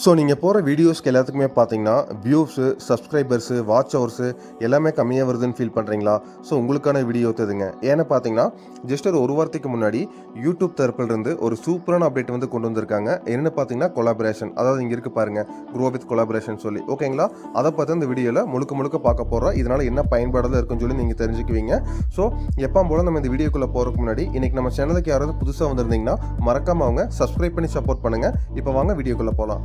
So நீங்கள் போகிற வீடியோஸ்க்கு எல்லாத்துக்குமே பார்த்தீங்கன்னா வியூஸு, சப்ஸ்கிரைபர்ஸு, வாட்ச் ஹவர்ஸு எல்லாமே கம்மியாக வருதுன்னு ஃபீல் பண்ணுறீங்களா? ஸோ உங்களுக்கான வீடியோ தெரியுங்க. ஏன்னா பார்த்தீங்கன்னா ஜஸ்ட் ஒரு வாரத்துக்கு முன்னாடி யூடியூப் தரப்பிலிருந்து ஒரு சூப்பரான அப்டேட் வந்து கொண்டு வந்திருக்காங்க. என்னென்னு பார்த்தீங்கன்னா கொலாபரேஷன். அதாவது இங்கே இருக்குது பாருங்கள், க்ரோ வித் கொலாபரேஷன் சொல்லி. ஓகேங்களா? அதை பார்த்து இந்த வீடியோவில் முழுக்க பார்க்க போகிறோம். இதனால் என்ன பயன்பாடுகள் இருக்குன்னு சொல்லி நீங்கள் தெரிஞ்சுக்குவீங்க. ஸோ எப்போ போல நம்ம இந்த வீடியோக்குள்ளே போகிறதுக்கு முன்னாடி இன்றைக்கி நம்ம சேனலுக்கு யாராவது புதுசாக வந்திருந்தீங்கன்னா மறக்காமல் அவங்க சப்ஸ்கிரைப் பண்ணி சப்போர்ட் பண்ணுங்கள். இப்போ வாங்க வீடியோக்குள்ளே போகலாம்.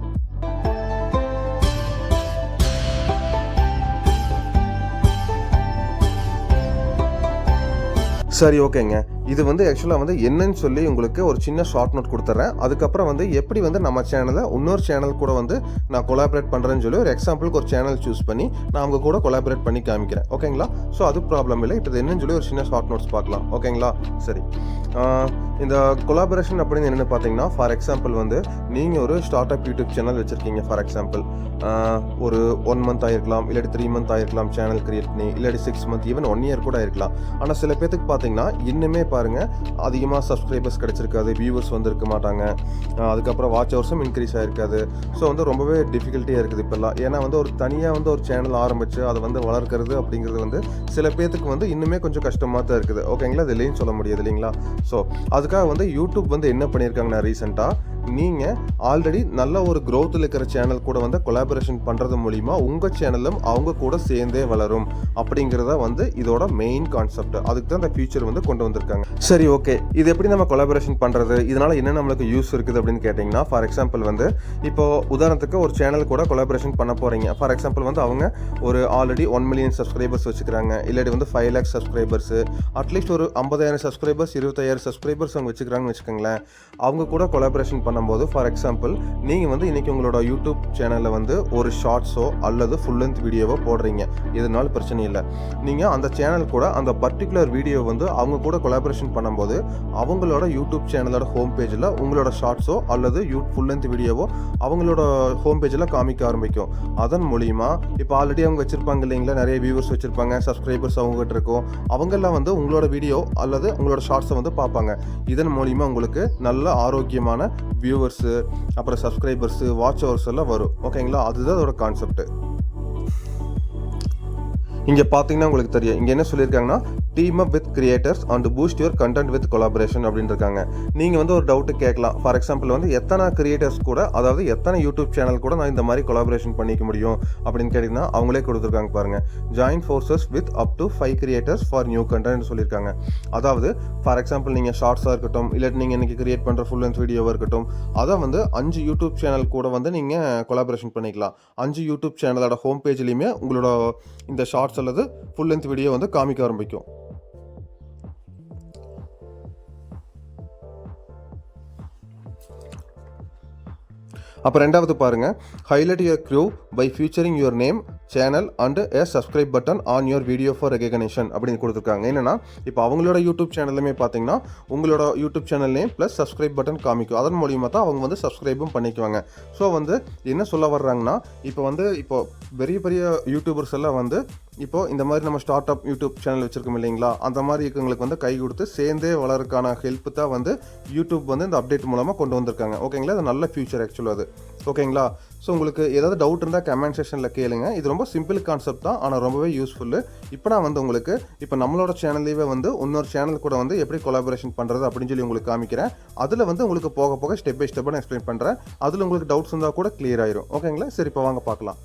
சரி, ஓகேங்க. இது வந்து ஆக்சுவலாக வந்து என்னன்னு சொல்லி உங்களுக்கு ஒரு சின்ன ஷார்ட் நோட் கொடுத்துட்றேன். அதுக்கப்புறம் வந்து எப்படி வந்து நம்ம சேனலை இன்னொரு சேனல் கூட வந்து நான் கொலாபரேட் பண்ணுறேன்னு சொல்லி ஒரு எக்ஸாம்பிளுக்கு ஒரு சேனல் சூஸ் பண்ணி நான் அவங்க கூட கொலாபரேட் பண்ணி காமிக்கிறேன். ஓகேங்களா? ஸோ அது ப்ராப்ளம் இல்லை. இப்போ என்னன்னு சொல்லி ஒரு சின்ன ஷார்ட் நோட்ஸ் பார்க்கலாம். ஓகேங்களா? சரி, இந்த கொலாபரேஷன் அப்படின்னு என்னென்னு பார்த்தீங்கன்னா, ஃபார் எக்ஸாம்பிள் வந்து நீங்கள் ஒரு ஸ்டார்ட் அப் யூடியூப் சேனல் வச்சுருக்கீங்க. ஃபார் எக்ஸாம்பிள் ஒரு 1 மந்த் ஆகிருக்கலாம், இல்லாட்டி 3 மந்த் ஆகிருக்கலாம் சேனல் கிரியேட் பண்ணி, இல்லாட்டி 6 மந்த், ஈவன் 1 இயர் கூட ஆகிருக்கலாம். ஆனால் சில பேருக்கு பார்த்தீங்கன்னா இன்னுமே பாருங்கள் அதிகமாக சப்ஸ்கிரைபர்ஸ் கிடச்சிருக்காது, வியூவர்ஸ் வந்துருக்க மாட்டாங்க, அதுக்கப்புறம் வாட்ச் ஹவர்ஸும் இன்க்ரீஸ் ஆகிருக்காது. ஸோ வந்து ரொம்பவே டிஃபிகல்ட்டியாக இருக்குது இப்போல்லாம். ஏன்னா வந்து ஒரு தனியாக வந்து ஒரு சேனல் ஆரம்பித்து அதை வந்து வளர்க்குறது அப்படிங்கிறது வந்து சில பேர்த்துக்கு வந்து இன்னுமே கொஞ்சம் கஷ்டமாக தான் இருக்குது. ஓகேங்களா? அது இல்லைன்னு சொல்ல முடியாது இல்லைங்களா? ஸோ அதுக்காக வந்து யூடியூப் வந்து என்ன பண்ணியிருக்காங்கன்னா ரீசெண்டாக நீங்கள் ஆல்ரெடி நல்ல ஒரு க்ரோத்தில் இருக்கிற சேனல் கூட வந்து கொலாபரேஷன் பண்ணுறது மூலிமா உங்கள் சேனலும் அவங்க கூட சேர்ந்தே வளரும் அப்படிங்கிறத வந்து இதோட மெயின் கான்செப்ட். அதுக்கு தான் இந்த ஃபியூச்சர் வந்து கொண்டு வந்திருக்காங்க. சரி, ஓகே, இது எப்படி நம்ம கொலாபரேஷன் பண்ணுறது, இதனால் என்ன நம்மளுக்கு யூஸ் இருக்குது அப்படின்னு கேட்டிங்கன்னா, ஃபார் எக்ஸாம்பிள் வந்து இப்போது உதாரணத்துக்கு ஒரு சேனல் கூட கொலாபரேஷன் பண்ண போகிறீங்க. ஃபார் எக்ஸாம்பிள் வந்து அவங்க ஒரு ஆல்ரெடி 1 மில்லியன் சப்ஸ்கிரைபர்ஸ் வச்சுக்கிறாங்க, இல்லாட்டி வந்து 5 லேக் சப்ஸ்கிரைபர்ஸு, அட்லீஸ்ட் ஒரு 50,000 சப்ஸ்கிரைபர்ஸ், 25,000 சப்ஸ்கிரைபர்ஸ் அவங்க வச்சுக்கிறாங்கன்னு வச்சுக்கோங்களேன். அவங்க கூட கொலாபரேஷன் பண்ணும்போது ஃபார் எக்ஸாம்பிள் நீங்கள் வந்து இன்றைக்கி உங்களோட யூடியூப் சேனலில் வந்து ஒரு ஷார்ட்ஸோ அல்லது ஃபுல் லென்த் வீடியோவோ போடுறீங்க. இதனால பிரச்சனை இல்லை. நீங்கள் அந்த சேனல் கூட அந்த பர்டிகுலர் வீடியோ வந்து அவங்க கூட கொலாபரேஷன் பண்ணும்போது அவங்களோட யூடியூப் சேனலோட ஹோம் பேஜில் உங்களோட ஷார்ட்ஸோ அல்லது ஃபுல் லென்த் வீடியோவோ அவங்களோட ஹோம் பேஜில் காமிக்க ஆரம்பிக்கும். அதன் மூலிமா இப்போ ஆல்ரெடி அவங்க வச்சுருப்பாங்க இல்லைங்களா, நிறைய வியூவர்ஸ் வச்சுருப்பாங்க, சப்ஸ்கிரைபர்ஸ் அவங்ககிட்ட இருக்கும், அவங்கெல்லாம் வந்து உங்களோட வீடியோ அல்லது உங்களோட ஷார்ட்ஸை வந்து பார்ப்பாங்க. இதன் மூலிமா உங்களுக்கு நல்ல ஆரோக்கியமான வியூவர்ஸு, அப்புறம் சப்ஸ்கிரைபர்ஸு, வாட்ச் ஹவர்ஸ் எல்லாம் வரும். ஓகேங்களா? அதுதான் அதோட கான்செப்ட். இங்கே பார்த்தீங்கன்னா உங்களுக்கு தெரியும், இங்கே என்ன சொல்லியிருக்காங்கன்னா, team up with creators and boost your content with collaboration அப்படின்னு இருக்காங்க. நீங்கள் வந்து ஒரு டவுட்டு கேட்கலாம். ஃபார் எக்ஸாம்பிள் வந்து எத்தனை கிரியேட்டர்ஸ் கூட, அதாவது எத்தனை யூடியூப் சேனல் கூட நான் இந்த மாதிரி கொலாபரேஷன் பண்ணிக்க முடியும் அப்படின்னு கேட்டிங்கன்னா அவங்களே கொடுத்துருக்காங்க பாருங்கள். Join forces with up to 5 creators for new content சொல்லியிருக்காங்க. அதாவது ஃபார் எக்ஸாம்பிள் நீங்கள் ஷார்ட்ஸாக இருக்கட்டும், இல்லாட்டி நீங்கள் இன்றைக்கி கிரியேட் பண்ணுற ஃபுல் லென்த் வீடியோவாக இருக்கட்டும், அதை வந்து 5 யூடியூப் சேனல் கூட வந்து நீங்கள் கொலாபரேஷன் பண்ணிக்கலாம். 5 யூடியூப் சேனலோட ஹோம் பேஜ்லேயுமே உங்களோட இந்த ஷார்ட்ஸ் அல்லது ஃபுல் லென்த் வீடியோ வந்து காமிக்க ஆரம்பிக்கும். அப்போ ரெண்டாவது பாருங்கள், highlight your crew by featuring your name, channel and a subscribe button on your video for recognition அப்படின்னு கொடுத்துருக்காங்க. என்னென்னா இப்போ அவங்களோட யூடியூப் சேனல்லுமே பார்த்தீங்கன்னா உங்களோட YouTube channel name plus subscribe button காமிக்கும். அதன் மூலியமாக தான் அவங்க வந்து சப்ஸ்கிரைபும் பண்ணிக்குவாங்க. ஸோ வந்து என்ன சொல்ல வர்றாங்கன்னா, இப்போ பெரிய பெரிய யூடியூபர்ஸ் எல்லாம் வந்து இப்போது இந்த மாதிரி நம்ம ஸ்டார்ட் அப் யூடியூப் சேனல் வச்சுருக்கோம் இல்லைங்களா, அந்த மாதிரி இருக்கவங்களுக்கு வந்து கை கொடுத்து சேர்ந்தே வளர்றதுக்கான ஹெல்ப் தான் வந்து யூடியூப் வந்து இந்த அப்டேட் மூலமாக கொண்டு வந்திருக்காங்க. ஓகேங்களா? அது நல்ல ஃபியூச்சர் ஆக்சுவலாக அது. ஓகேங்களா? ஸோ உங்களுக்கு ஏதாவது டவுட் இருந்தால் கமெண்ட் செக்ஷனில் கேளுங்க. இது ரொம்ப சிம்பிள் கான்செப்ட் தான், ஆனால் ரொம்பவே யூஸ்ஃபுல்லு. இப்போ நான் வந்து உங்களுக்கு இப்போ நம்மளோட சேனல்லேயே வந்து இன்னொரு சேனல் கூட வந்து எப்படி கொலாபரேஷன் பண்ணுறது அப்படின்னு சொல்லி உங்களுக்கு காமிக்கிறேன். அதில் வந்து உங்களுக்கு போக ஸ்டெப் பை ஸ்டெப்பாக நான் எக்ஸ்பிளைன் பண்ணுறேன். அதில் உங்களுக்கு டவுட்ஸ் இருந்தால் கூட கிளியர் ஆயிரும். ஓகேங்களா? சரி, இப்போ வாங்க பார்க்கலாம்.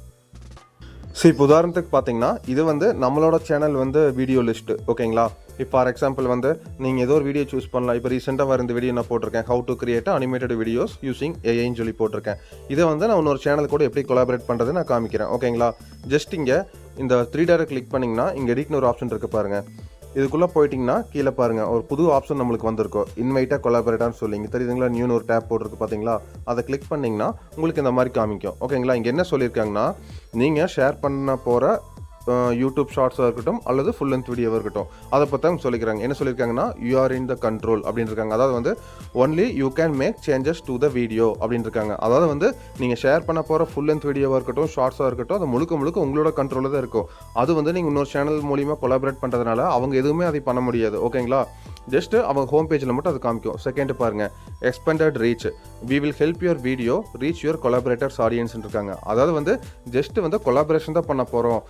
ஸோ இப்போ உதாரணத்துக்கு பார்த்தீங்கன்னா இது வந்து நம்மளோட சேனல் வந்து வீடியோ லிஸ்ட்டு. ஓகேங்களா? இப்போ ஃபார் எக்ஸாம்பிள் வந்து நீங்கள் ஏதோ ஒரு வீடியோ சூஸ் பண்ணலாம். இப்போ ரீசெண்டாக வர இந்த வீடியோ நான் போட்டிருக்கேன், how to create animated videos using ஏஐன்னு சொல்லி போட்டிருக்கேன். இதை வந்து நான் இன்னொரு சேனல் கூட எப்படி கொலாபரேட் பண்ணுறது நான் காமிக்கிறேன். ஓகேங்களா? ஜஸ்ட் இங்கே இந்த 3 டாட் கிளிக் பண்ணிங்கன்னா இங்கே எடிட்னு ஒரு ஆப்ஷன் இருக்குது பாருங்கள். இதுக்குள்ளே போயிட்டிங்கன்னா கீழே பாருங்கள் ஒரு புது ஆப்ஷன் நம்மளுக்கு வந்திருக்கும், இன்வைட்டாக கொலாபரேட்டான்னு சொல்லி. இங்கே தெரியுதுங்களா, நியூன்னு ஒரு டேப் போட்டிருக்கு பார்த்தீங்களா, அதை கிளிக் பண்ணிங்கன்னா உங்களுக்கு இந்த மாதிரி காமிக்கும். ஓகேங்களா? இங்கே என்ன சொல்லியிருக்காங்கன்னா, நீங்கள் ஷேர் பண்ண போகிற யூடியூப் ஷார்ட்ஸாக இருக்கட்டும் அல்லது ஃபுல் லென்த் வீடியோவாக இருக்கட்டும், அதை பற்றி அவங்க சொல்லிக்கிறாங்க. என்ன சொல்லியிருக்காங்கன்னா, you are in the control அப்படின்னு இருக்காங்க. அதாவது வந்து only you can make changes to the video அப்படின்னு இருக்காங்க. அதாவது வந்து நீங்கள் ஷேர் பண்ண போகிற ஃபுல் லென்த் வீடியோவாக இருக்கட்டும், ஷார்ட்ஸாக இருக்கட்டும், அது முழுக்க உங்களோட கண்ட்ரோலில் தான் இருக்கும். அது வந்து நீங்கள் இன்னொரு சேனல் மூலிமா கொலாபரேட் பண்ணுறதுனால அவங்க எதுவுமே அதை பண்ண முடியாது. ஓகேங்களா? ஜஸ்ட் அவங்க ஹோம் பேஜில் மட்டும் அது காமிக்கும். செகண்ட் பாருங்கள், expanded reach, we will help your video reach your collaborators audience இருக்காங்க. அதாவது வந்து ஜஸ்ட் வந்து கொலாபரேஷன் தான் பண்ண போகிறோம்,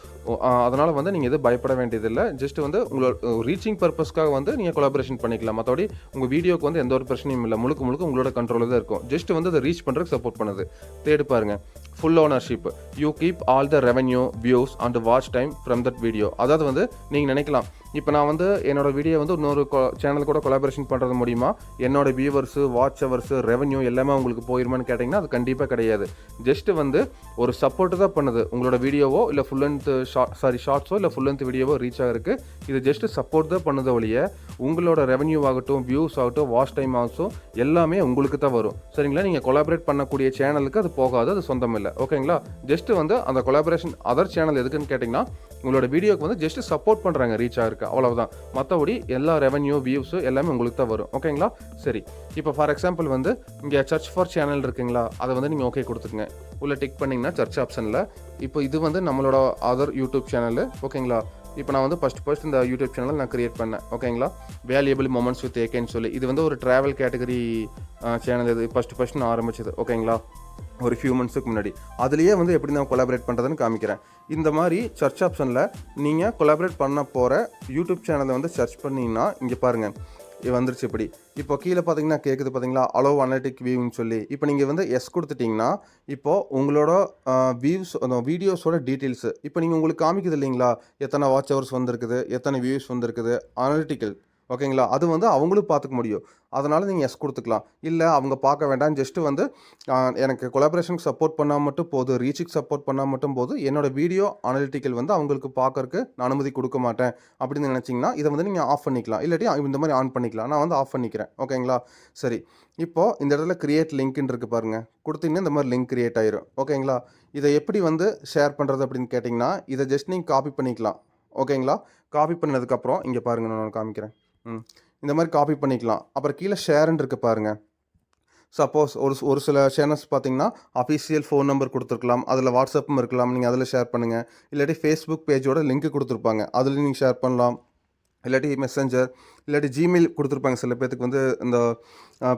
அதனால் வந்து நீங்கள் எதுவும் பயப்பட வேண்டியதில்லை. ஜஸ்ட் வந்து உங்களோட ரீச்சிங் பர்பஸ்க்காக வந்து நீங்கள் கொலாபரேஷன் பண்ணிக்கலாம். மற்றபடி உங்கள் வீடியோக்கு வந்து எந்த ஒரு பிரச்சனையும் இல்லை, முழுக்க முழுக்க உங்களோட கண்ட்ரோலில் தான் இருக்கும். ஜஸ்ட் வந்து அதை ரீச் பண்ணுறதுக்கு சப்போர்ட் பண்ணுது. தேர்ட் பாருங்கள், full ownership, you keep all the revenue, views and watch time from that video. அதாவது வந்து நீங்கள் நினைக்கலாம், இப்போ நான் வந்து என்னோட வீடியோ வந்து இன்னொரு சேனல் கூட கொலாபரேஷன் பண்ணுறது மூலிமா என்னோட வியூவர்ஸு, வாட்ச் ஹவர்ஸு, ரெவன்யூ எல்லாமே உங்களுக்கு போயிருமான்னு கேட்டிங்கன்னா அது கண்டிப்பாக கிடையாது. ஜஸ்ட்டு வந்து ஒரு சப்போர்ட்டு தான் பண்ணுது. உங்களோட வீடியோவோ இல்லை ஃபுல் லென்த் ஷார்ட்ஸோ இல்லை ஃபுல் லென்த் வீடியோவோ ரீச் ஆகிறதுக்கு இது ஜஸ்ட்டு சப்போர்ட் தான் பண்ணுது ஒழிய உங்களோட ரெவன்யூ ஆகட்டும், வியூஸ் ஆகட்டும், வாட்ச் டைம் ஆகட்டும் எல்லாமே உங்களுக்கு தான் வரும். சரிங்களா? நீங்கள் கொலாபரேட் பண்ணக்கூடிய சேனலுக்கு அது போகாது, அது சொந்தம் இல்லை. ஓகேங்களா? ஜஸ்ட்டு வந்து அந்த கொலாபரேஷன் அதர் சேனல் எதுக்குன்னு கேட்டிங்கன்னா உங்களோட வீடியோக்கு வந்து ஜஸ்ட்டு சப்போர்ட் பண்ணுறாங்க ரீச் ஆகிருக்கு, அவ்வளவுதான். மற்றபடி எல்லா ரெவன்யூ, வியூஸு எல்லாமே உங்களுக்கு தான் வரும். ஓகேங்களா? சரி, இப்போ ஃபார் எக்ஸாம்பிள் வந்து இங்கே சர்ச் ஃபார் சேனல் இருக்குங்களா, அதை வந்து நீங்கள் ஓகே கொடுத்துருங்க. உள்ள டிக் பண்ணிங்கன்னா சர்ச் ஆப்ஷனில் இப்போ இது வந்து நம்மளோட அதர் யூடியூப் சேனலு. ஓகேங்களா? இப்போ நான் வந்து ஃபர்ஸ்ட் இந்த யூடியூப் சேனல் நான் கிரியேட் பண்ணேன். ஓகேங்களா? வேல்யூபிள் மொமெண்ட்ஸ் வித் ஏகேன்னு சொல்லி இது வந்து ஒரு ட்ராவல் கேட்டகரி சேனல். இது ஃபர்ஸ்ட் நான் ஆரம்பிச்சது. ஓகேங்களா? ஒரு ஃபியூ மந்த்ஸுக்கு முன்னாடி. அதுலேயே வந்து எப்படி நான் கொலாபரேட் பண்ணுறதுன்னு காமிக்கிறேன். இந்த மாதிரி சர்ச் ஆப்ஷனில் நீங்கள் கொலாபரேட் பண்ண போகிற யூடியூப் சேனலை வந்து சர்ச் பண்ணிங்கன்னா இங்கே பாருங்கள், இது வந்துருச்சு. இப்படி இப்போ கீழே பார்த்தீங்கன்னா கேட்குது பார்த்தீங்களா, அலோவ் அனலிட்டிக் வியூன்னு சொல்லி. இப்போ நீங்கள் வந்து எஸ் கொடுத்துட்டிங்கன்னா இப்போது உங்களோட வியூஸ், அந்த வீடியோஸோட டீட்டெயில்ஸு இப்போ நீங்கள் உங்களுக்கு காமிக்குது இல்லைங்களா, எத்தனை வாட்ச் ஹவர்ஸ் வந்திருக்குது, எத்தனை வியூஸ் வந்திருக்குது, அனலிட்டிக்கல். ஓகேங்களா? அது வந்து அவங்களும் பார்த்துக்க முடியும். அதனால் நீங்கள் எஸ் கொடுத்துக்கலாம். இல்லை அவங்க பார்க்க வேண்டாம், ஜஸ்ட்டு வந்து எனக்கு கொலாபரேஷனுக்கு சப்போர்ட் பண்ணால் மட்டும் போதும், ரீச்சுக்கு சப்போர்ட் பண்ணால் மட்டும் போதும், என்னோட வீடியோ அனலிட்டிக்கல் வந்து அவங்களுக்கு பார்க்கறக்கு நான் அனுமதி கொடுக்க மாட்டேன் அப்படின்னு நினச்சிங்கன்னா இதை வந்து நீங்கள் ஆஃப் பண்ணிக்கலாம். இல்லாட்டி இந்த மாதிரி ஆன் பண்ணிக்கலாம். நான் வந்து ஆஃப் பண்ணிக்கிறேன். ஓகேங்களா? சரி, இப்போது இந்த இடத்துல கிரியேட் லிங்க்னு இருக்குது பாருங்கள், கொடுத்தீங்கன்னா இந்த மாதிரி லிங்க் கிரியேட் ஆயிரும். ஓகேங்களா? இதை எப்படி வந்து ஷேர் பண்ணுறது அப்படின்னு கேட்டிங்கன்னா இதை ஜஸ்ட் நீங்கள் காப்பி பண்ணிக்கலாம். ஓகேங்களா? காப்பி பண்ணதுக்கப்புறம் இங்கே பாருங்கள், நான் காமிக்கிறேன். இந்த மாதிரி காப்பி பண்ணிக்கலாம். அப்புறம் கீழே ஷேர்ன்னு இருக்குது பாருங்கள். சப்போஸ் ஒரு சில சேனல்ஸ் பார்த்தீங்கன்னா அஃபிஷியல் ஃபோன் நம்பர் கொடுத்துருக்கலாம், அதில் வாட்ஸ்அப்பும் இருக்கலாம், நீங்கள் அதில் ஷேர் பண்ணுங்கள். இல்லாட்டி ஃபேஸ்புக் பேஜோட லிங்க் கொடுத்துருப்பாங்க, அதில் நீங்கள் ஷேர் பண்ணலாம். இல்லாட்டி மெசஞ்சர், இல்லாட்டி ஜிமெயில் கொடுத்துருப்பாங்க. சில பேருக்கு வந்து இந்த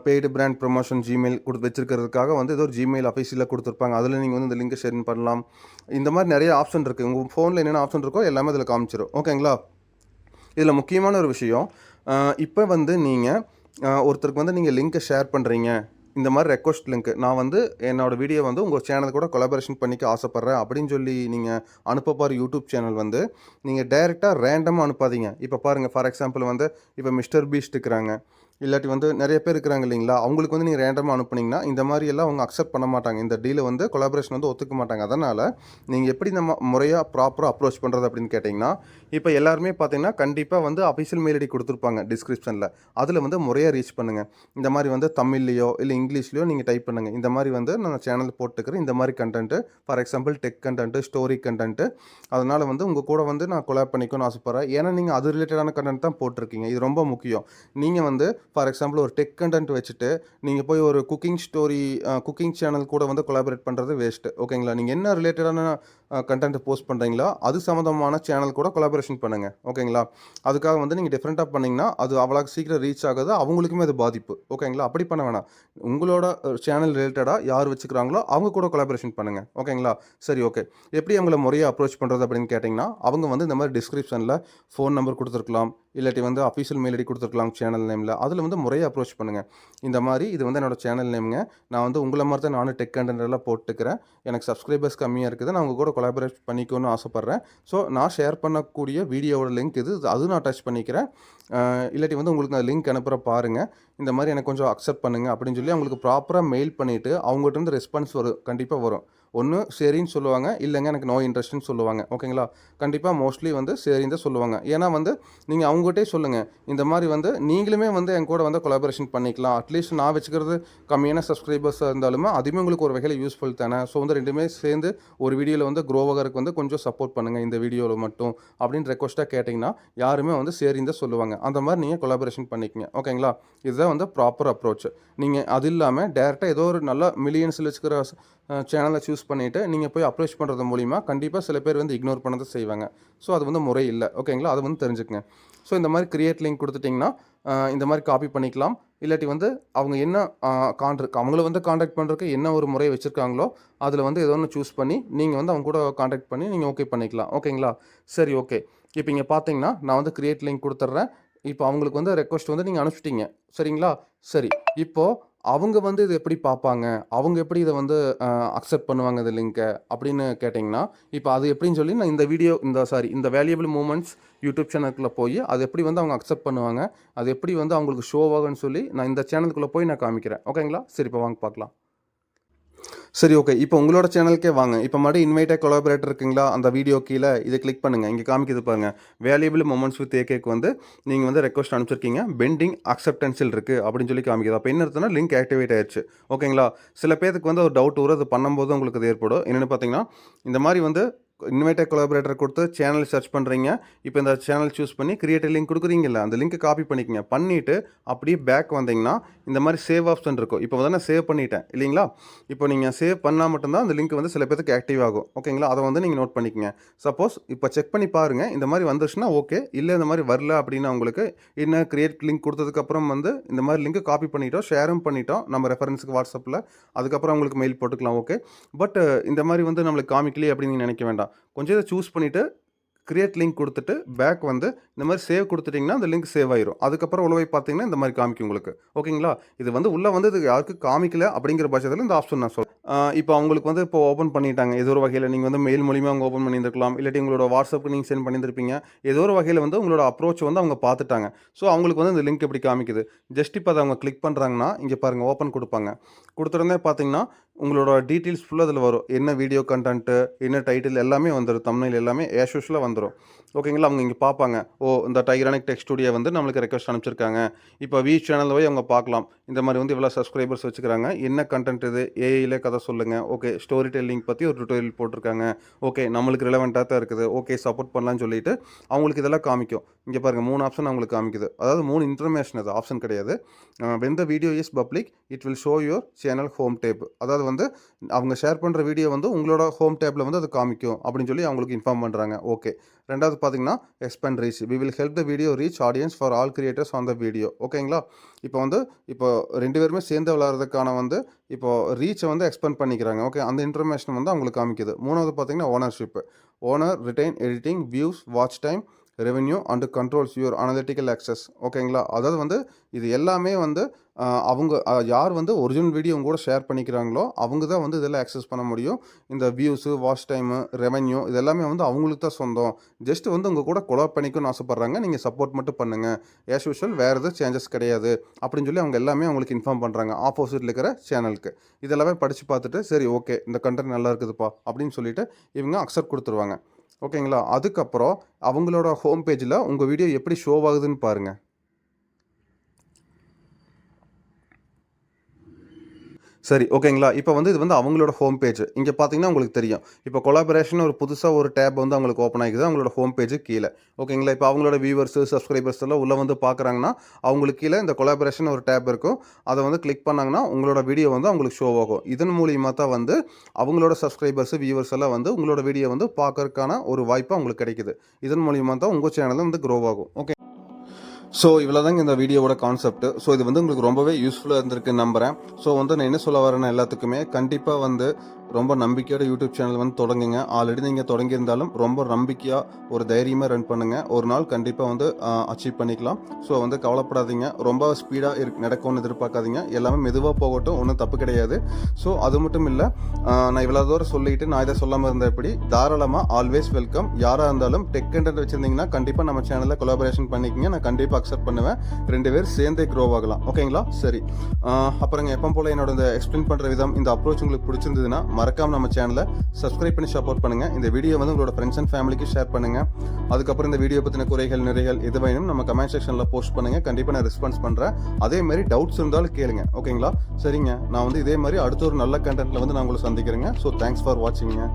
பெய்டு பிராண்ட் ப்ரொமோஷன் ஜிமெயில் வச்சுருக்கிறதுக்காக வந்து ஏதோ ஒரு ஜிமெயில் அஃபிஷியலாக கொடுத்துருப்பாங்க, அதில் நீங்கள் வந்து இந்த லிங்கை ஷேர் பண்ணலாம். இந்த மாதிரி நிறைய ஆப்ஷன் இருக்குது. உங்கள் ஃபோனில் என்னென்ன ஆப்ஷன் இருக்கோ எல்லாமே அதில் காமிச்சிடும். ஓகேங்களா? இதில் முக்கியமான ஒரு விஷயம், இப்போ வந்து நீங்கள் ஒருத்தருக்கு வந்து நீங்கள் லிங்க்கை ஷேர் பண்ணுறீங்க, இந்த மாதிரி ரெக்வஸ்ட் லிங்க், நான் வந்து என்னோடய வீடியோ வந்து உங்கள் சேனல் கூட கொலாபரேஷன் பண்ணிக்க ஆசைப்பட்றேன் அப்படின்னு சொல்லி நீங்கள் அனுப்ப போகிற யூடியூப் சேனல் வந்து நீங்கள் டைரெக்டாக ரேண்டமாக அனுப்பாதீங்க. இப்போ பாருங்கள், ஃபார் எக்ஸாம்பிள் வந்து இப்போ மிஸ்டர் பீஸ்ட் இருக்கிறாங்க, இல்லாட்டி வந்து நிறைய பேர் இருக்கிறாங்க இல்லைங்களா, அவங்களுக்கு வந்து நீங்கள் ரேண்டமாக அனுப்புனீங்கன்னா இந்த மாதிரி எல்லாம் அவங்க அக்செப்ட் பண்ண மாட்டாங்க, இந்த டீலை வந்து கொலாபரேஷன் வந்து ஒத்துக்க மாட்டாங்க. அதனால் நீங்கள் எப்படி நம்ம முறையாக ப்ராப்பராக அப்ரோச் பண்ணுறது அப்படின்னு கேட்டிங்கன்னா, இப்போ எல்லாருமே பார்த்தீங்கன்னா கண்டிப்பாக வந்து அஃபிஷியல் மெயில் ஐடி கொடுத்துருப்பாங்க டிஸ்கிரிப்ஷனில், அதில் வந்து முறையாக ரீச் பண்ணுங்கள். இந்த மாதிரி வந்து தமிழ்லையோ இல்லை இங்கிலீஷ்லையோ நீங்கள் டைப் பண்ணுங்கள், இந்த மாதிரி வந்து நான் சேனல் போட்டுக்கிறேன், இந்த மாதிரி content, for example tech content, story content, அதனால் வந்து உங்கள் கூட வந்து நான் கொலாப் பண்ணிக்கணும்னு ஆசைப்பட்றேன். ஏன்னா நீங்கள் அது ரிலேட்டடான கண்டென்ட் தான் போட்டிருக்கீங்க, இது ரொம்ப முக்கியம். நீங்கள் வந்து ஃபார் எக்ஸாம்பிள் ஒரு டெக் கண்டென்ட் வச்சுட்டு நீங்கள் போய் ஒரு குக்கிங் ஸ்டோரி, குக்கிங் சேனல் கூட வந்து கொலாபரேட் பண்ணுறது வேஸ்ட்டு. ஓகேங்களா? நீங்கள் என்ன ரிலேட்டடான கண்டென்ட் போஸ்ட் பண்ணுறீங்களா அது சம்மந்தமான சேனல் கூட கொலாபரேஷன் பண்ணுங்கள். ஓகேங்களா? அதுக்காக வந்து நீங்கள் டிஃப்ரெண்ட்டாக பண்ணிங்கன்னா அது அவ்வளோ சீக்கிரம் ரீச் ஆகுது, அவங்களுக்குமே அது பாதிப்பு. ஓகேங்களா? அப்படி பண்ண வேணாம். உங்களோட சேனல் ரிலேட்டடாக யார் வச்சுக்கிறாங்களோ அவங்க கூட கொலாபரேஷன் பண்ணுங்கள். ஓகேங்களா? சரி, ஓகே. எப்படி அவங்கள முறையாக அப்ரோச் பண்ணுறது அப்படின்னு கேட்டிங்கன்னா, அவங்க வந்து இந்த மாதிரி டிஸ்கிரிப்ஷனில் ஃபோன் நம்பர் கொடுத்துருக்கலாம், இல்லாட்டி வந்து அஃபிஷியல் மெயில் ஐடி கொடுத்துருக்கலாம் சேனல் நேமில், அதில் வந்து முறையாக அப்ரோச் பண்ணுங்கள். இந்த மாதிரி இது வந்து என்னோடய சேனல் நேமுங்க, நான் வந்து உங்களை மாதிரி தான் நானும் டெக் கண்டென்ட் எல்லாம் போட்டுக்கிறேன், எனக்கு சப்ஸ்கிரைபர்ஸ் கம்மியாக இருக்குது, நான் உங்கள் கூட கொலாபரேட் பண்ணிக்கணும்னு ஆசைப்பட்றேன். ஸோ நான் ஷேர் பண்ணக்கூடிய வீடியோவோட லிங்க் இது, அது நான் அட்டாச் பண்ணிக்கிறேன். இல்லாட்டி வந்து உங்களுக்கு நான் லிங்க் அனுப்புகிற பாருங்கள், இந்த மாதிரி எனக்கு கொஞ்சம் அக்செப்ட் பண்ணுங்கள் அப்படின்னு சொல்லி அவங்களுக்கு ப்ராப்பராக மெயில் பண்ணிவிட்டு அவங்ககிட்ட இருந்து ரெஸ்பான்ஸ் கண்டிப்பாக வரும். ஒன்று சரின்னு சொல்லுவாங்க, இல்லைங்க எனக்கு நோ இன்ட்ரெஸ்ட்னு சொல்லுவாங்க. ஓகேங்களா? கண்டிப்பாக மோஸ்ட்லி வந்து சரின்னு தான் சொல்லுவாங்க. ஏன்னா வந்து நீங்கள் அவங்ககிட்டே சொல்லுங்கள், இந்த மாதிரி வந்து நீங்களுமே வந்து என் கூட வந்து கொலாபரேஷன் பண்ணிக்கலாம், அட்லீஸ்ட் நான் வச்சுக்கிறது கம்மியான சப்ஸ்கிரைபர்ஸாக இருந்தாலுமே அதுவுமே உங்களுக்கு ஒரு வகையில் யூஸ்ஃபுல் தானே. ஸோ வந்து ரெண்டுமே சேர்ந்து ஒரு வீடியோவில் வந்து க்ரோ ஆகிறதுக்கு வந்து கொஞ்சம் சப்போர்ட் பண்ணுங்கள் இந்த வீடியோவில் மட்டும் அப்படின்னு ரெக்வஸ்ட்டாக கேட்டிங்கன்னா யாருமே வந்து சரின்னு தான் சொல்லுவாங்க. அந்த மாதிரி நீங்கள் கொலாபரேஷன் பண்ணிக்கங்க. ஓகேங்களா? இதுதான் வந்து ப்ராப்பர் அப்ரோச். நீங்கள் அது இல்லாமல் டேரெக்டாக ஏதோ ஒரு நல்ல மில்லியன்ஸில் வச்சுக்கிற சேனலை சூஸ் பண்ணிவிட்டு நீங்கள் போய் அப்ரோச் பண்ணுறது மூலிமா கண்டிப்பாக சில பேர் வந்து இக்னோர் பண்ணதை செய்வாங்க. ஸோ அது வந்து முறை இல்லை. ஓகேங்களா? அது வந்து தெரிஞ்சுக்கங்க. ஸோ இந்த மாதிரி கிரியேட் லிங்க் கொடுத்துட்டிங்கன்னா இந்த மாதிரி காப்பி பண்ணிக்கலாம். இல்லாட்டி வந்து அவங்க என்ன அவங்கள வந்து காண்டாக்ட் பண்ணுறதுக்கு என்ன ஒரு முறை வச்சுருக்காங்களோ அதில் வந்து ஏதோ ஒன்று சூஸ் பண்ணி நீங்கள் வந்து அவங்க கூட காண்டாக்ட் பண்ணி நீங்கள் ஓகே பண்ணிக்கலாம். ஓகேங்களா? சரி, ஓகே. இப்போ இங்கே பார்த்தீங்கன்னா நான் வந்து கிரியேட் லிங்க் கொடுத்துட்றேன். இப்போ அவங்களுக்கு வந்து ரெக்வஸ்ட் வந்து நீங்கள் அனுப்பிச்சிட்டீங்க. சரிங்களா? சரி. இப்போது அவங்க வந்து இது எப்படி பார்ப்பாங்க? அவங்க எப்படி இதை வந்து அக்செப்ட் பண்ணுவாங்க இந்த லிங்க்கை அப்படின்னு கேட்டிங்கன்னா, இப்போ அது எப்படின்னு சொல்லி நான் இந்த வேல்யூபிள் மூமெண்ட்ஸ் யூடியூப் சேனலுக்குள்ளே போய் அது எப்படி வந்து அவங்க அக்செப்ட் பண்ணுவாங்க, அது எப்படி வந்து அவங்களுக்கு ஷோ ஆகும்னு சொல்லி நான் இந்த சேனலுக்குள்ளே போய் நான் காமிக்கிறேன். ஓகேங்களா? சரி, இப்போ வாங்க பார்க்கலாம். சரி, ஓகே. இப்போ உங்களோட சேனலுக்கே வாங்க. இப்போ மறுபடியும் இன்வைட்டட் கொலாபரேட்டர் இருக்குங்களா, அந்த வீடியோ கீழே இதை கிளிக் பண்ணுங்கள். இங்கே காமிக்குது பாருங்க, வேல்யூபிள் மொமெண்ட்ஸ் வித் ஏகேக்கு வந்து நீங்கள் வந்து ரெக்வஸ்ட் அனுப்பிச்சிருக்கீங்க, பெண்டிங் அக்செப்டன்ஸில் இருக்குது அப்படின்னு சொல்லி காமிக்குது. அப்போ என்ன அர்த்தம்னா லிங்க் ஆக்டிவேட் ஆயிடுச்சு. ஓகேங்களா? சில பேருக்கு வந்து ஒரு டவுட் வரும், அது பண்ணும்போது உங்களுக்கு அது ஏற்படும். என்னென்னு பார்த்தீங்கன்னா, இந்த மாதிரி வந்து இன்வைட்டட் கொலாபரேட்டர் கொடுத்து சேனல் சர்ச் பண்ணுறீங்க. இப்போ இந்த சேனல் சூஸ் பண்ணி கிரியேட் லிங்க் கொடுக்குறீங்கல்ல, அந்த லிங்க் காப்பி பண்ணிக்கங்க. பண்ணிவிட்டு அப்படியே பேக் வந்தீங்கன்னா இந்த மாதிரி சேவ் ஆப்ஷன் இருக்கும். இப்போ வந்து நான் சேவ் பண்ணிட்டேன் இல்லைங்களா? இப்போ நீங்கள் சேவ் பண்ணால் மட்டும்தான் அந்த லிங்க் வந்து சில பேருக்கு ஆக்டிவ் ஆகும். ஓகேங்களா? அதை வந்து நீங்கள் நோட் பண்ணிக்கங்க. சப்போஸ் இப்போ செக் பண்ணி பாருங்கள், இந்த மாதிரி வந்துச்சுன்னா ஓகே, இல்லை இந்த மாதிரி வரல அப்படின்னா உங்களுக்கு என்ன கிரியேட் லிங்க் கொடுத்ததுக்கப்புறம் வந்து இந்த மாதிரி லிங்க் காப்பி பண்ணிட்டோம், ஷேரும் பண்ணிட்டோம் நம்ம ரெஃபரன்ஸுக்கு வாட்ஸ்அப்பில். அதுக்கப்புறம் உங்களுக்கு மெயில் போட்டுக்கலாம். ஓகே. பட் இந்த மாதிரி வந்து நம்மளுக்கு காமிக்கலையே அப்படின்னு நீங்கள் நினைக்க வேண்டாம். கொஞ்சம் இதை சூஸ் பண்ணிவிட்டு கிரியேட் லிங்க் கொடுத்துட்டு பேக் வந்து இந்த மாதிரி சேவ் கொடுத்துட்டிங்கன்னா அந்த லிங்க் சேவ் ஆயிரும். அதுக்கப்புறம் உள்ள போய் பார்த்தீங்கன்னா இந்த மாதிரி காமிக்கும் உங்களுக்கு. ஓகேங்களா? இது வந்து உள்ளே வந்து இது யாருக்கும் காமிக்கல அப்படிங்கிற பட்சத்தில் இந்த ஆப்ஷன் நான் சொல்கிறேன். இப்போ அவங்களுக்கு வந்து இப்போ ஓப்பன் பண்ணிட்டாங்க. ஏதோ ஒரு வகையில் நீங்கள் வந்து மெயில் மூலிமா அவங்க ஓப்பன் பண்ணியிருக்கலாம், இல்லாட்டி உங்களோட வாட்ஸ்அப்புக்கு நீங்கள் சென்ட் பண்ணியிருப்பீங்க. ஏதோ ஒரு வகையில் வந்து உங்களோட அப்ரோச் வந்து அவங்க பார்த்துட்டாங்க. ஸோ அவங்களுக்கு வந்து இந்த லிங்க் எப்படி காமிக்குது, ஜஸ்ட் இப்போ அதை அவங்க கிளிக் பண்ணுறாங்கன்னா இங்கே பாருங்கள், ஓப்பன் கொடுப்பாங்க. கொடுத்துருந்தே பார்த்தீங்கன்னா உங்களோட டீட்டெயில்ஸ் ஃபுல்லாக அதில் வரும். என்ன வீடியோ கண்டென்ட்டு, என்ன டைட்டில் எல்லாமே வந்துடும். தம்ப்நெயில் எல்லாமே ஆஸ் யூஷுவலாக வந்துடும். ஓகேங்களா? அவங்க இங்கே பார்ப்பாங்க, ஓ இந்த டைரானிக் டெக் ஸ்டுடியோ வந்து நம்மளுக்கு ரெக்வஸ்ட் அனுப்பிச்சிருக்காங்க. இப்போ சேனலில் போய் அவங்க பார்க்கலாம், இந்த மாதிரி வந்து இவ்வளோ சப்ஸ்கிரைபர்ஸ் வச்சுக்கிறாங்க, என்ன கண்டென்ட் இது, ஏஐயில் கதை சொல்லுங்கள், ஓகே ஸ்டோரி டெல்லிங் பற்றி ஒரு டுட்டோரியல் போட்டிருக்காங்க, ஓகே நம்மளுக்கு ரிலவெண்ட்டாக தான் இருக்குது, ஓகே சப்போர்ட் பண்ணலான்னு சொல்லிட்டு அவங்களுக்கு இதெல்லாம் காமிக்கும். இங்கே பாருங்கள் 3 ஆப்ஷன் அவங்களுக்கு காமிக்குது. அதாவது 3 இன்ஃபர்மேஷன், அது ஆப்ஷன் கிடையாது. When the video is public it will show your channel home tape. அதாவது வந்து அவங்க ஷேர் பண்ணுற வீடியோ வந்து உங்களோட ஹோம் டேப்பில் வந்து அது காமிக்கும் அப்படின்னு சொல்லி அவங்களுக்கு இன்ஃபார்ம் பண்ணுறாங்க. ஓகே. ரெண்டாவது பார்த்தீங்கன்னா expand reach, we will help the video reach audience for all creators on the video. ஓகேங்களா? இப்போ வந்து இப்போ 2 பேருமே சேர்ந்து விளையாடுறதுக்கான வந்து இப்போ ரீச்சை வந்து எக்ஸ்பேண்ட் பண்ணிக்கிறாங்க. ஓகே, அந்த இன்ஃபர்மேஷன் வந்து அவங்களுக்கு காமிக்குது. மூணாவது பார்த்தீங்கன்னா ownership, owner retain editing views watch time revenue and controls your analytical access. ஓகேங்களா? அதாவது வந்து இது எல்லாமே வந்து அவங்க யார் வந்து ஒரிஜினல் வீடியோ கூட ஷேர் பண்ணிக்கிறாங்களோ அவங்க தான் வந்து இதெல்லாம் ஆக்சஸ் பண்ண முடியும். இந்த வியூஸு, வாட்ச் டைமு, ரெவென்யூ இது எல்லாமே வந்து அவங்களுக்கு தான் சொந்தம். ஜஸ்ட் வந்து உங்கள் கூட கொலாப் பண்ணிக்கணும்னு ஆசைப்பட்றாங்க, நீங்கள் சப்போர்ட் மட்டும் பண்ணுங்கள், ஆஸ் யூஷுவல் வேறு எதுவும் சேஞ்சஸ் கிடையாது அப்படின்னு சொல்லி அவங்க எல்லாமே அவங்களுக்கு இன்ஃபார்ம் பண்ணுறாங்க ஆப்போசிட்டில் இருக்கிற சேனலுக்கு. இதெல்லாமே படித்து பார்த்துட்டு சரி ஓகே இந்த கண்டென்ட் நல்லா இருக்குதுப்பா அப்படின்னு சொல்லிட்டு இவங்க அக்செப்ட் கொடுத்துருவாங்க. ஓகேங்களா? அதுக்கப்புறம் அவங்களோட ஹோம் பேஜில் உங்கள் வீடியோ எப்படி ஷோ ஆகுதுன்னு பாருங்கள். சரி, ஓகேங்களா? இப்போ வந்து இது வந்து அவங்களோட ஹோம் பேஜ். இங்கே பார்த்தீங்கன்னா உங்களுக்கு தெரியும், இப்போ கொலாபரேஷன் ஒரு புதுசாக ஒரு டேப் வந்து அவங்களுக்கு ஓப்பன் ஆகிக்குது அவங்களோட ஹோம் பேஜு கீழே. ஓகேங்களா? இப்போ அவங்களோட வியூவர்ஸு, சப்ஸ்கிரைபர்ஸ் எல்லாம் உள்ளே வந்து பார்க்குறாங்கன்னா அவங்களுக்கு கீழே இந்த கொலாபரேஷன் ஒரு டேப் இருக்கும். அதை வந்து கிளிக் பண்ணாங்கன்னா உங்களோட வீடியோ வந்து அவங்களுக்கு ஷோ ஆகும். இதன் மூலியமாக தான் வந்து அவங்களோட சப்ஸ்கிரைபர்ஸு, வியூவர்ஸ் எல்லாம் வந்து உங்களோட வீடியோ வந்து பார்க்கறதுக்கான ஒரு வாய்ப்பு அவங்களுக்கு கிடைக்குது. இதன் மூலியமாக தான் உங்கள் சேனலில் வந்து க்ரோ ஆகும். ஓகே. ஸோ இவ்வளோ தாங்க இந்த வீடியோவோட கான்செப்ட். ஸோ இது வந்து உங்களுக்கு ரொம்பவே யூஸ்ஃபுல்லாக இருந்திருக்குன்னு நம்புகிறேன். ஸோ வந்து நான் என்ன சொல்ல வரேன்னா எல்லாத்துக்குமே கண்டிப்பாக வந்து ரொம்ப நம்பிக்கையோட யூடியூப் சேனல் வந்து தொடங்குங்க. ஆல்ரெடி நீங்கள் தொடங்கியிருந்தாலும் ரொம்ப நம்பிக்கையாக ஒரு தைரியமாக ரன் பண்ணுங்கள். ஒரு நாள் கண்டிப்பாக வந்து அச்சீவ் பண்ணிக்கலாம். ஸோ வந்து கவலைப்படாதீங்க, ரொம்ப ஸ்பீடாக நடக்கும்னு எதிர்பார்க்காதீங்க. எல்லாமே மெதுவாக போகட்டும், ஒன்றும் தப்பு கிடையாது. ஸோ அது மட்டும் இல்லை, நான் இவ்வளோ தூரம் சொல்லிட்டு நான் இதை சொல்லாமல் இருந்த எப்படி தாராளமாக ஆல்வேஸ் வெல்கம். யாராக இருந்தாலும் டெக் கண்டென்ட் வச்சுருந்தீங்கன்னா கண்டிப்பாக நம்ம சேனலில் கொலாபரேஷன் பண்ணிக்கிங்க. நான் கண்டிப்பாக அக்செப்ட் பண்ணுவேன். 2 பேர் சேர்ந்தே க்ரோ ஆகலாம். ஓகேங்களா? சரி, அப்புறங்க எப்போ போல் என்னோட இந்த எக்ஸ்பிளைன் பண்ணுற விதம், இந்த அப்ரோச் உங்களுக்கு பிடிச்சிருந்ததுன்னா மறக்காம நம்ம சேனலை சப்ஸ்கிரைப் பண்ணி சப்போர்ட் பண்ணுங்கள். இந்த வீடியோ வந்து உங்களோட ஃப்ரெண்ட்ஸ் அண்ட் ஃபேமிலிக்கு ஷேர் பண்ணுங்கள். அதுக்கப்புறம் இந்த வீடியோ பற்றின குறைகள், நிறைகள் எது வேணும் நம்ம கமெண்ட் செக்ஷனில் போஸ்ட் பண்ணுங்கள். கண்டிப்பாக நான் ரெஸ்பான்ஸ் பண்ணுறேன். அதே மாதிரி டவுட்ஸ் இருந்தாலும் கேளுங்க. ஓகேங்களா? சரிங்க, நான் வந்து இதே மாதிரி அடுத்த ஒரு நல்ல கண்டென்ட்டில் வந்து நான் உங்களை சந்திக்கிறேங்க. So thanks for வாட்சிங்க.